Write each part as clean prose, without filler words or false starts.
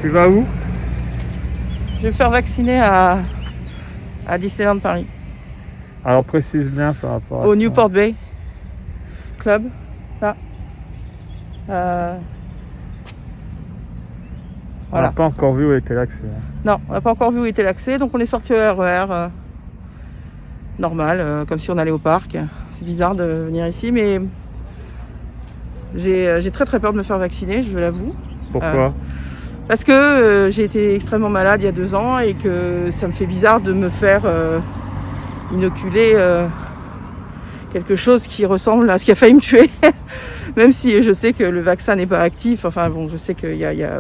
Tu vas où? Je vais me faire vacciner à Disneyland Paris. Alors précise bien par rapport à au ça. Newport Bay Club, là. On n'a pas encore vu où était l'accès. Non, on n'a pas encore vu où était l'accès, donc on est sorti au RER normal, comme si on allait au parc. C'est bizarre de venir ici, mais j'ai très peur de me faire vacciner, je l'avoue. Pourquoi? Parce que j'ai été extrêmement malade il y a 2 ans et que ça me fait bizarre de me faire inoculer quelque chose qui ressemble à ce qui a failli me tuer. Même si je sais que le vaccin n'est pas actif. Enfin bon, je sais que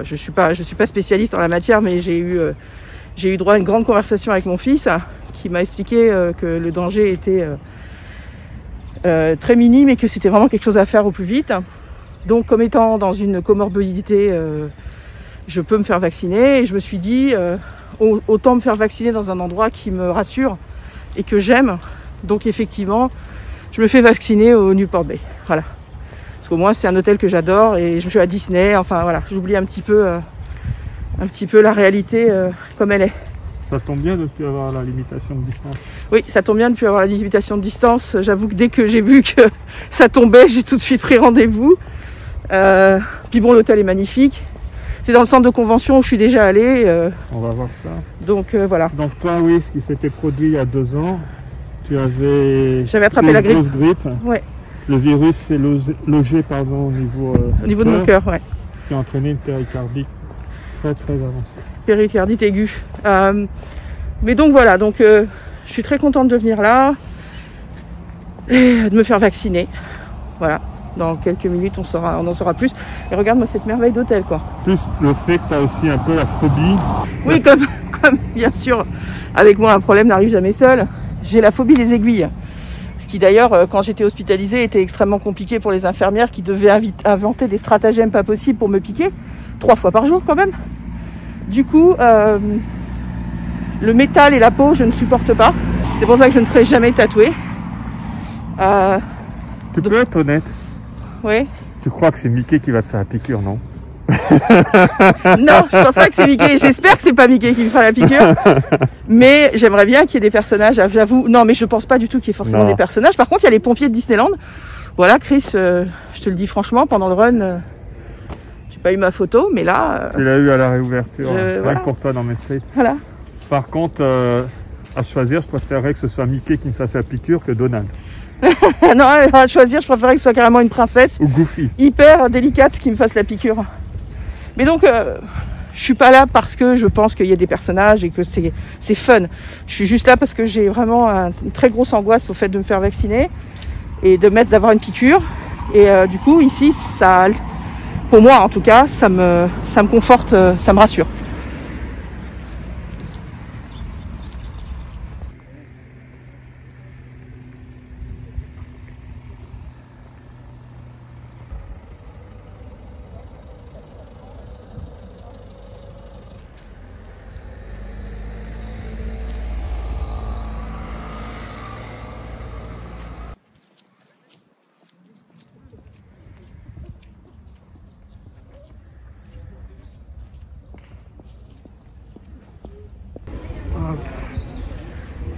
je suis pas spécialiste en la matière, mais j'ai eu droit à une grande conversation avec mon fils qui m'a expliqué que le danger était très minime et que c'était vraiment quelque chose à faire au plus vite. Donc comme étant dans une comorbidité, je peux me faire vacciner et je me suis dit autant me faire vacciner dans un endroit qui me rassure et que j'aime. Donc effectivement, je me fais vacciner au Newport Bay. Voilà. Parce qu'au moins c'est un hôtel que j'adore et je suis à Disney. Enfin voilà, j'oublie un petit peu la réalité comme elle est. Ça tombe bien de ne plus avoir la limitation de distance. Oui, ça tombe bien de ne plus avoir la limitation de distance. J'avoue que dès que j'ai vu que ça tombait, j'ai tout de suite pris rendez-vous. Puis bon, l'hôtel est magnifique. C'est dans le centre de convention où je suis déjà allée. On va voir ça. Donc voilà. Donc toi, oui, ce qui s'était produit il y a 2 ans, j'avais attrapé la grippe. Ouais. Le virus s'est logé au niveau de mon cœur, ouais. Ce qui a entraîné une péricardite très avancée. Péricardite aiguë. Mais donc voilà, je suis très contente de venir là et de me faire vacciner. Voilà. Dans quelques minutes, on en saura plus. Et regarde-moi cette merveille d'hôtel, quoi. Plus le fait que tu as aussi un peu la phobie. Oui, comme bien sûr, avec moi, un problème n'arrive jamais seul. J'ai la phobie des aiguilles. Ce qui d'ailleurs, quand j'étais hospitalisée, était extrêmement compliqué pour les infirmières qui devaient inventer des stratagèmes pas possibles pour me piquer. 3 fois par jour, quand même. Du coup, le métal et la peau, je ne supporte pas. C'est pour ça que je ne serai jamais tatouée. Tu peux être honnête? Oui. Tu crois que c'est Mickey qui va te faire la piqûre, non? Non, je pense pas que c'est Mickey. J'espère que c'est pas Mickey qui me fera la piqûre. Mais j'aimerais bien qu'il y ait des personnages, j'avoue. Non, mais je pense pas du tout qu'il y ait forcément des personnages. Par contre, il y a les pompiers de Disneyland. Voilà, Chris, je te le dis franchement, pendant le run, j'ai pas eu ma photo, mais là... Tu l'as eu à la réouverture, rien voilà. pour toi dans mes slides. Voilà. Par contre, à choisir, je préférerais que ce soit Mickey qui me fasse la piqûre que Donald. Non, à choisir, je préférerais que ce soit carrément une princesse. Ou Goofy. Hyper délicate qui me fasse la piqûre. Mais donc, je suis pas là parce que je pense qu'il y a des personnages et que c'est fun. Je suis juste là parce que j'ai vraiment une très grosse angoisse au fait de me faire vacciner et d'avoir une piqûre. Et du coup, ici, ça, pour moi en tout cas, ça me conforte, ça me rassure.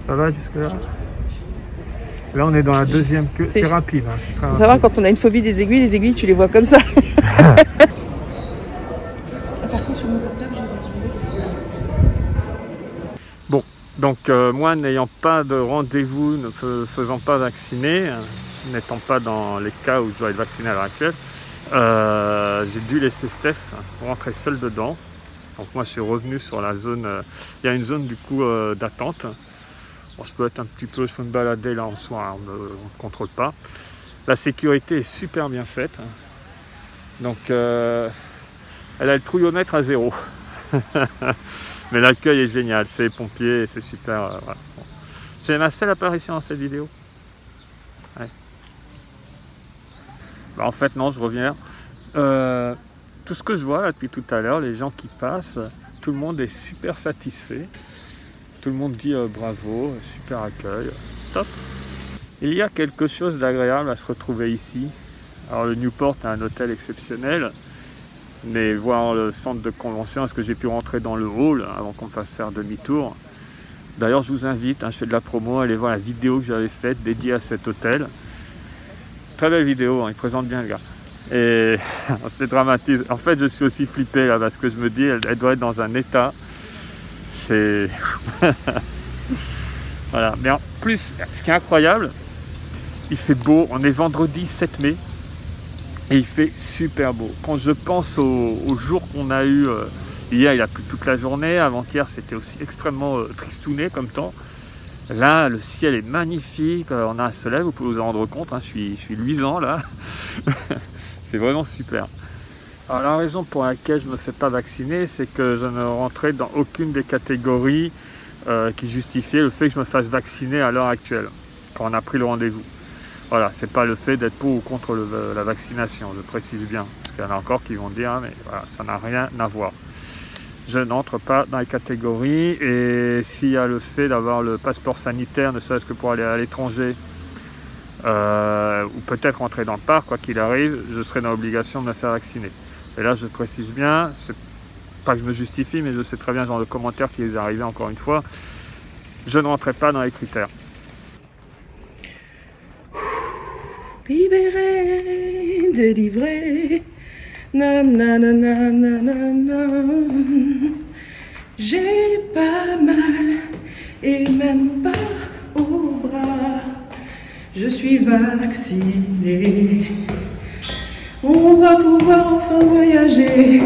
Ça va jusque là? Là on est dans la deuxième queue, c'est rapide. Hein, très rapide. Ça va, quand on a une phobie des aiguilles tu les vois comme ça. Bon, donc moi n'ayant pas de rendez-vous, ne faisant pas vacciner, n'étant pas dans les cas où je dois être vacciné à l'heure actuelle, j'ai dû laisser Steph rentrer seule dedans. Donc moi je suis revenu sur la zone, il y a une zone du coup d'attente. Bon, je peux me balader là en soi, on ne contrôle pas. La sécurité est super bien faite. Donc elle a le trouillomètre à 0. Mais l'accueil est génial, c'est les pompiers, c'est super. Voilà. Bon. C'est ma seule apparition dans cette vidéo. Ouais. Bah, en fait, non, je reviens. Tout ce que je vois là, depuis tout à l'heure, les gens qui passent, tout le monde est super satisfait. Tout le monde dit bravo, super accueil, top. Il y a quelque chose d'agréable à se retrouver ici. Alors le Newport est un hôtel exceptionnel, mais voir le centre de convention, est-ce que j'ai pu rentrer dans le hall avant qu'on me fasse faire demi-tour. D'ailleurs je vous invite, je fais de la promo, à aller voir la vidéo que j'avais faite dédiée à cet hôtel. Très belle vidéo, il présente bien le gars. Et c'était dramatique. En fait je suis aussi flippé là parce que je me dis elle doit être dans un état. C'est... Voilà, mais en plus, ce qui est incroyable, il fait beau, on est vendredi 7 mai et il fait super beau. Quand je pense au jour qu'on a eu, hier il a plu toute la journée, avant-hier c'était aussi extrêmement tristouné comme temps. Là, le ciel est magnifique, on a un soleil, vous pouvez vous en rendre compte, je suis luisant là. C'est vraiment super. Alors la raison pour laquelle je ne me fais pas vacciner, c'est que je ne rentrais dans aucune des catégories qui justifiaient le fait que je me fasse vacciner à l'heure actuelle, quand on a pris le rendez-vous. Voilà, c'est pas le fait d'être pour ou contre la vaccination, je précise bien, parce qu'il y en a encore qui vont dire, mais voilà, ça n'a rien à voir. Je n'entre pas dans les catégories, et s'il y a le fait d'avoir le passeport sanitaire, ne serait-ce que pour aller à l'étranger, ou peut-être rentrer dans le parc, quoi qu'il arrive, je serai dans l'obligation de me faire vacciner. Et là, je précise bien, c'est pas que je me justifie, mais je sais très bien, genre le commentaire qui est arrivé encore une fois, je ne rentrais pas dans les critères. Libéré, délivré, nanana, j'ai pas mal et même pas au bras, je suis vaccinée. On va pouvoir enfin voyager.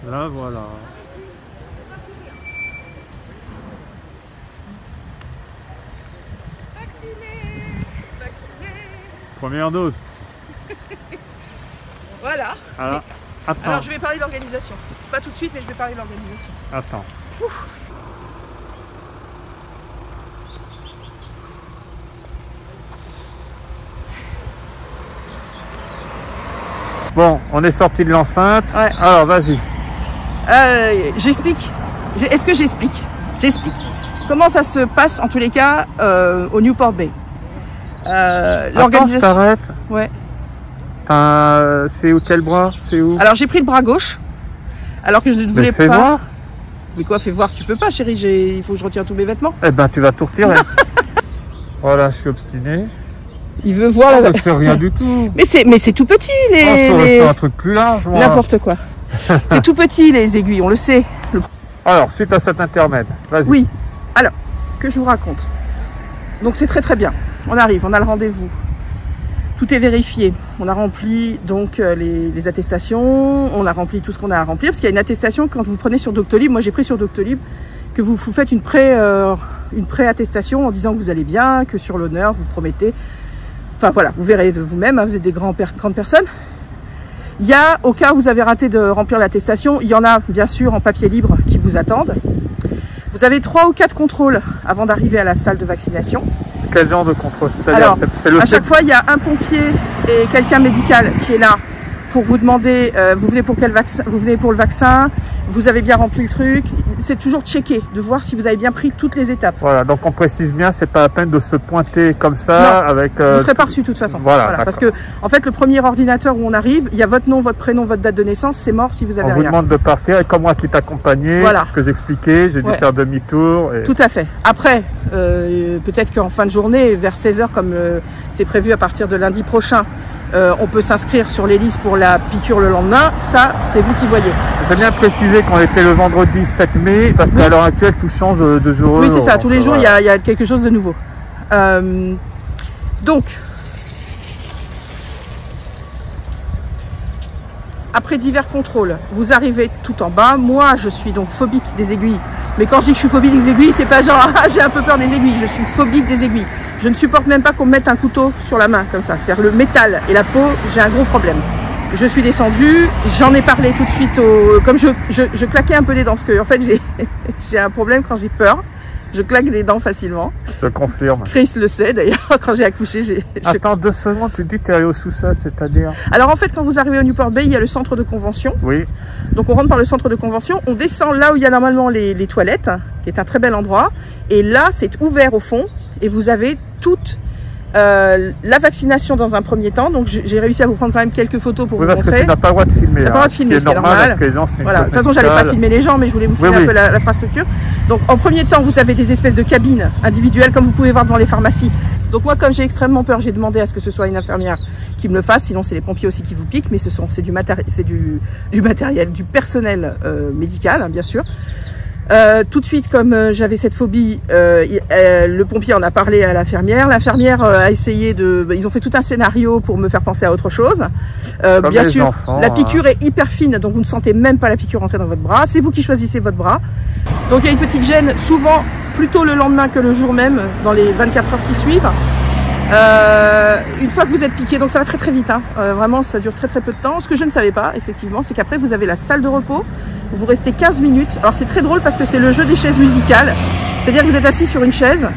Là, voilà. Vacciné. Première dose. Voilà. Alors, attends. Alors je vais parler de l'organisation. Pas tout de suite, mais je vais parler de l'organisation. Attends. Bon, on est sorti de l'enceinte. Ouais. Alors, vas-y. J'explique. Est-ce que j'explique? J'explique. Comment ça se passe en tous les cas au Newport Bay. L'organisation. T'arrêtes. Ouais. C'est où, quel bras? C'est où? Alors j'ai pris le bras gauche. Alors que je ne voulais pas. Fais voir. Mais quoi, fais voir? Tu peux pas, chérie. Il faut que je retire tous mes vêtements. Eh ben, tu vas tout retirer. Voilà, je suis obstiné. Il veut voir la... C'est rien du tout. Mais c'est tout petit les. Je t'aurais fait un truc plus large. N'importe quoi. C'est tout petit les aiguilles, on le sait. Alors, suite à cet intermède, vas-y. Oui. Alors, que je vous raconte. Donc c'est très bien. On arrive, on a le rendez-vous. Tout est vérifié. On a rempli donc les attestations, on a rempli tout ce qu'on a à remplir, parce qu'il y a une attestation quand vous prenez sur Doctolib, moi j'ai pris sur Doctolib, que vous faites une pré-attestation en disant que vous allez bien, que sur l'honneur, vous promettez. Enfin voilà, vous verrez de vous-même, vous êtes des grandes personnes. Il y a, au cas où vous avez raté de remplir l'attestation, il y en a bien sûr en papier libre qui vous attendent. Vous avez 3 ou 4 contrôles avant d'arriver à la salle de vaccination. Quel genre de contrôle? Alors, à chaque fois, il y a un pompier et quelqu'un médical qui est là pour vous demander, vous venez pour quel vaccin, vous venez pour le vaccin, vous avez bien rempli le truc. C'est toujours checker, de voir si vous avez bien pris toutes les étapes. Voilà, donc on précise bien, c'est pas la peine de se pointer comme ça. Non, avec. Vous serez pas reçu de toute façon. Voilà. Parce que, en fait, le premier ordinateur où on arrive, il y a votre nom, votre prénom, votre date de naissance, c'est mort si vous avez rien. On vous demande de partir, et comme moi qui t'accompagnais, voilà. Ce que j'expliquais, j'ai dû faire demi-tour. Et... Tout à fait. Après, peut-être qu'en fin de journée, vers 16 h, comme c'est prévu à partir de lundi prochain, on peut s'inscrire sur les listes pour la piqûre le lendemain. Ça, c'est vous qui voyez. J'ai bien précisé qu'on était le vendredi 7 mai, parce qu'à l'heure actuelle, tout change de jour. Oui, c'est ça. Tous les jours, il y a quelque chose de nouveau. Donc, après divers contrôles, vous arrivez tout en bas. Moi, je suis donc phobique des aiguilles. Mais quand je dis que je suis phobique des aiguilles, c'est pas genre, ah, j'ai un peu peur des aiguilles. Je suis phobique des aiguilles. Je ne supporte même pas qu'on me mette un couteau sur la main comme ça. C'est-à-dire le métal et la peau, j'ai un gros problème. Je suis descendue, j'en ai parlé tout de suite comme je claquais un peu les dents parce que en fait j'ai un problème quand j'ai peur. Je claque des dents facilement. Je confirme. Chris le sait d'ailleurs, quand j'ai accouché, Attends 2 secondes, tu dis que tu es allé au sous-sol, c'est-à-dire? Alors en fait, quand vous arrivez au Newport Bay, il y a le centre de convention. Oui. Donc on rentre par le centre de convention, on descend là où il y a normalement les toilettes, qui est un très bel endroit. Et là, c'est ouvert au fond et vous avez toute la vaccination dans un premier temps. Donc j'ai réussi à vous prendre quand même quelques photos pour vous montrer. Parce que tu n'as pas le droit de filmer. Tu n'as pas le droit de filmer, c'est normal. Parce que les gens, voilà. De toute façon, j'allais pas filmer les gens, mais je voulais vous filmer un peu l'infrastructure. Donc en premier temps, vous avez des espèces de cabines individuelles, comme vous pouvez voir dans les pharmacies. Donc moi, comme j'ai extrêmement peur, j'ai demandé à ce que ce soit une infirmière qui me le fasse. Sinon, c'est les pompiers aussi qui vous piquent, mais c'est du matériel, du personnel médical, hein, bien sûr. Tout de suite, comme j'avais cette phobie, le pompier en a parlé à l'infirmière. L'infirmière a essayé ils ont fait tout un scénario pour me faire penser à autre chose. Bien sûr, enfants, la piqûre est hyper fine, donc vous ne sentez même pas la piqûre entrer dans votre bras. C'est vous qui choisissez votre bras. Donc il y a une petite gêne, souvent plutôt le lendemain que le jour même, dans les 24 heures qui suivent. Une fois que vous êtes piqué, donc ça va très très vite, hein. Vraiment ça dure très très peu de temps. Ce que je ne savais pas effectivement, c'est qu'après vous avez la salle de repos où vous restez 15 minutes. Alors c'est très drôle parce que c'est le jeu des chaises musicales, c'est-à-dire que vous êtes assis sur une chaise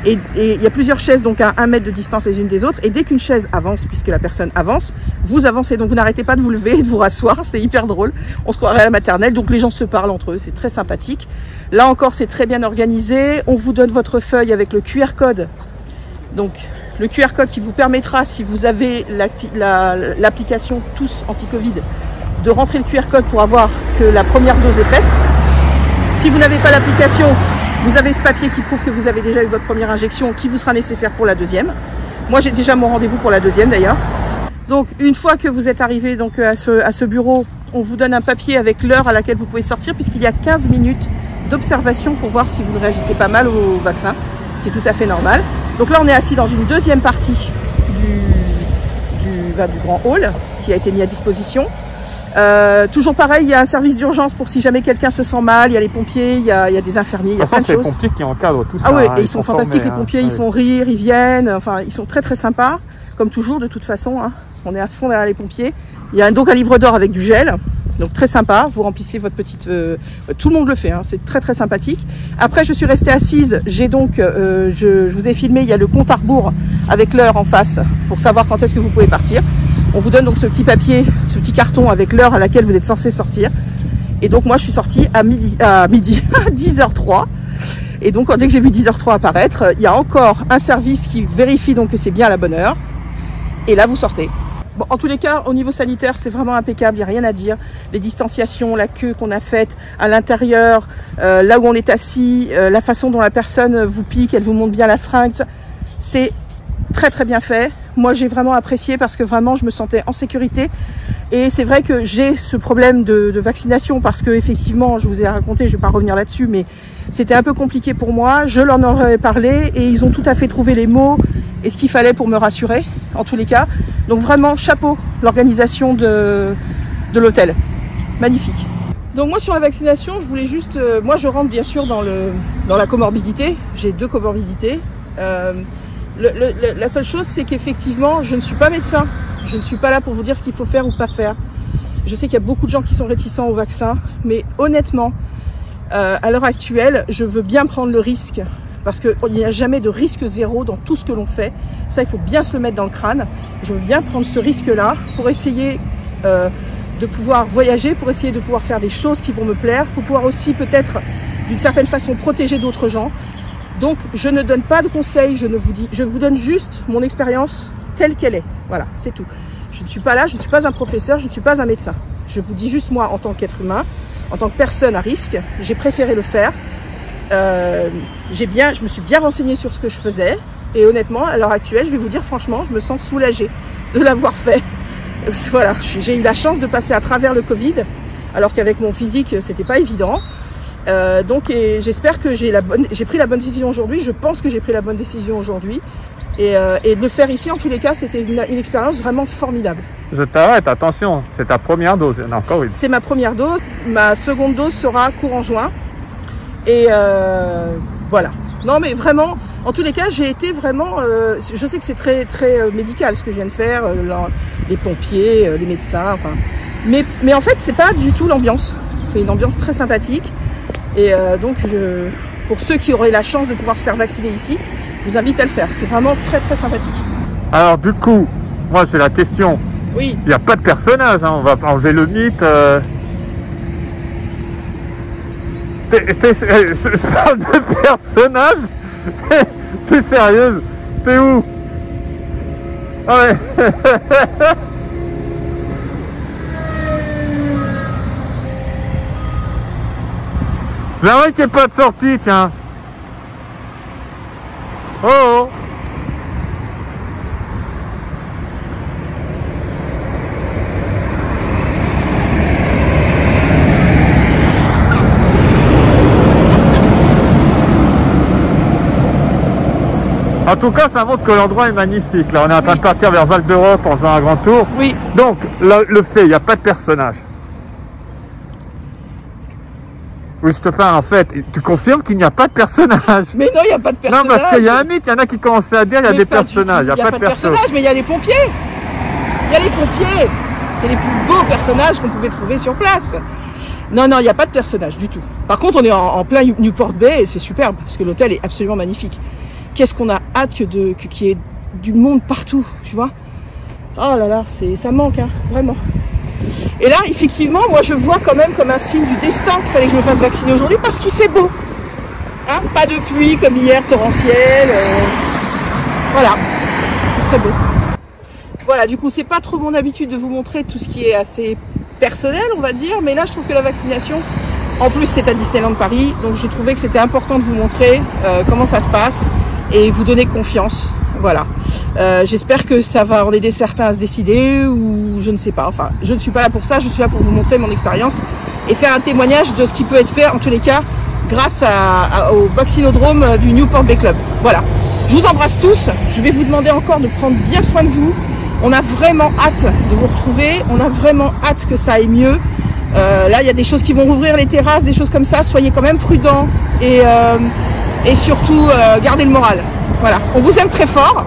et il y a plusieurs chaises donc à 1 mètre de distance les unes des autres, et dès qu'une chaise avance, puisque la personne avance, vous avancez, donc vous n'arrêtez pas de vous lever et de vous rasseoir. C'est hyper drôle, on se croirait à la maternelle, donc les gens se parlent entre eux, c'est très sympathique. Là encore c'est très bien organisé, on vous donne votre feuille avec le QR code, donc le QR code qui vous permettra, si vous avez l'application Tous Anti-Covid, de rentrer le QR code pour avoir que la première dose est faite. Si vous n'avez pas l'application, vous avez ce papier qui prouve que vous avez déjà eu votre première injection, qui vous sera nécessaire pour la deuxième. Moi j'ai déjà mon rendez-vous pour la deuxième d'ailleurs. Donc une fois que vous êtes arrivé donc à ce bureau, on vous donne un papier avec l'heure à laquelle vous pouvez sortir, puisqu'il y a 15 minutes d'observation pour voir si vous ne réagissez pas mal au vaccin, ce qui est tout à fait normal. Donc là on est assis dans une deuxième partie du grand hall qui a été mis à disposition. Toujours pareil, il y a un service d'urgence pour si jamais quelqu'un se sent mal, il y a les pompiers, il y a des infirmiers, il y a plein de choses. C'est les pompiers qui encadrent tout ça. Ah oui, hein, et ils sont fantastiques, les pompiers, ils font rire, ils viennent, enfin ils sont très très sympas, comme toujours de toute façon, hein. On est à fond derrière les pompiers. Il y a donc un livre d'or avec du gel, donc très sympa, vous remplissez votre petite... tout le monde le fait, hein. C'est très très sympathique. Après je suis restée assise, j'ai donc, je vous ai filmé, il y a le compte à rebours avec l'heure en face pour savoir quand est-ce que vous pouvez partir. On vous donne donc ce petit papier, ce petit carton avec l'heure à laquelle vous êtes censé sortir. Et donc moi je suis sortie à midi à 10h03. Et donc dès que j'ai vu 10h03 apparaître, il y a encore un service qui vérifie donc que c'est bien à la bonne heure. Et là vous sortez. Bon, en tous les cas, au niveau sanitaire, c'est vraiment impeccable, il n'y a rien à dire. Les distanciations, la queue qu'on a faite à l'intérieur, là où on est assis, la façon dont la personne vous pique, elle vous montre bien la seringue, c'est très très bien fait. Moi j'ai vraiment apprécié parce que vraiment je me sentais en sécurité. Et c'est vrai que j'ai ce problème de vaccination parce que effectivement, je vous ai raconté, je ne vais pas revenir là-dessus, mais c'était un peu compliqué pour moi. Je leur en avais parlé et ils ont tout à fait trouvé les mots et ce qu'il fallait pour me rassurer, en tous les cas. Donc vraiment, chapeau, l'organisation de l'hôtel. Magnifique. Donc moi sur la vaccination, je voulais juste... moi je rentre bien sûr dans la comorbidité. J'ai 2 comorbidités. La seule chose, c'est qu'effectivement, je ne suis pas médecin. Je ne suis pas là pour vous dire ce qu'il faut faire ou pas faire. Je sais qu'il y a beaucoup de gens qui sont réticents au vaccin, mais honnêtement, à l'heure actuelle, je veux bien prendre le risque, parce qu'il n'y a jamais de risque zéro dans tout ce que l'on fait. Ça, il faut bien se le mettre dans le crâne. Je veux bien prendre ce risque-là pour essayer de pouvoir voyager, pour essayer de pouvoir faire des choses qui vont me plaire, pour pouvoir aussi peut-être, d'une certaine façon, protéger d'autres gens. Donc, je ne donne pas de conseils, je vous donne juste mon expérience telle qu'elle est. Voilà, c'est tout. Je ne suis pas là, je ne suis pas un professeur, je ne suis pas un médecin. Je vous dis juste moi, en tant qu'être humain, en tant que personne à risque, j'ai préféré le faire. Je me suis bien renseignée sur ce que je faisais. Et honnêtement, à l'heure actuelle, je vais vous dire franchement, je me sens soulagée de l'avoir fait. Voilà, j'ai eu la chance de passer à travers le Covid, alors qu'avec mon physique, c'était pas évident. Donc j'espère que j'ai pris la bonne décision aujourd'hui. Je pense que j'ai pris la bonne décision aujourd'hui. Et de le faire ici, en tous les cas, c'était une expérience vraiment formidable. Je t'arrête, attention, c'est ta première dose, il y en a encore une. C'est ma première dose. Ma seconde dose sera courant juin. Et voilà. Non mais vraiment, en tous les cas, j'ai été vraiment, je sais que c'est très médical ce que je viens de faire, les pompiers, les médecins, enfin, mais en fait c'est pas du tout l'ambiance. C'est une ambiance très sympathique et donc pour ceux qui auraient la chance de pouvoir se faire vacciner ici, je vous invite à le faire. C'est vraiment très sympathique. Alors du coup, moi j'ai la question. Oui. Il n'y a pas de personnage, hein. On va enlever le mythe. Je parle de personnage. T'es sérieuse? T'es où? Ah ouais. J'aimerais qu'il n'y ait pas de sortie, tiens. Oh, oh. En tout cas, ça montre que l'endroit est magnifique. Là, on est en train de partir vers Val d'Europe en faisant un grand tour. Oui. Donc, le fait, il n'y a pas de personnage. Oui, je te parle, en fait, tu confirmes qu'il n'y a pas de personnage. Mais non, il n'y a pas de personnage. Non, parce qu'il y a un mythe, il y en a qui commençaient à dire qu'il y a des personnages. Il n'y a pas de personnage, mais il y a les pompiers. Il y a les pompiers. C'est les plus beaux personnages qu'on pouvait trouver sur place. Non, il n'y a pas de personnage du tout. Par contre, on est en plein Newport Bay et c'est superbe parce que l'hôtel est absolument magnifique. Qu'est-ce qu'on a hâte qu'il y ait du monde partout, tu vois. Oh là là, ça manque, hein, vraiment. Et là, effectivement, moi je vois quand même comme un signe du destin qu'il fallait que je me fasse vacciner aujourd'hui parce qu'il fait beau. Hein, pas de pluie comme hier, torrentielle. Voilà, c'est très beau. Voilà, du coup, c'est pas trop mon habitude de vous montrer tout ce qui est assez personnel, on va dire. Mais là, je trouve que la vaccination, en plus, c'est à Disneyland Paris. Donc, j'ai trouvé que c'était important de vous montrer comment ça se passe et vous donner confiance. Voilà. J'espère que ça va en aider certains à se décider ou je ne sais pas. Enfin, je ne suis pas là pour ça. Je suis là pour vous montrer mon expérience et faire un témoignage de ce qui peut être fait, en tous les cas, grâce au vaccinodrome du Newport Bay Club. Voilà. Je vous embrasse tous. Je vais vous demander encore de prendre bien soin de vous. On a vraiment hâte de vous retrouver. On a vraiment hâte que ça aille mieux. Là, il y a des choses qui vont rouvrir les terrasses, des choses comme ça. Soyez quand même prudents et surtout gardez le moral. Voilà. On vous aime très fort.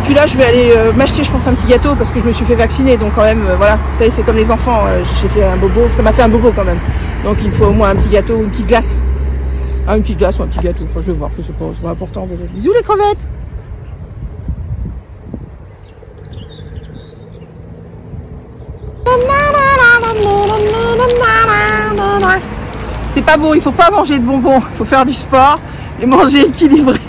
Puis là, je vais aller m'acheter, je pense, un petit gâteau parce que je me suis fait vacciner. Donc quand même, voilà. Vous savez, c'est comme les enfants. J'ai fait un bobo. Ça m'a fait un bobo quand même. Donc il me faut au moins un petit gâteau, une petite glace. Ah, une petite glace ou un petit gâteau. Enfin, je vais voir. C'est pas important. Bisous les crevettes. C'est pas bon, il faut pas manger de bonbons, il faut faire du sport et manger équilibré.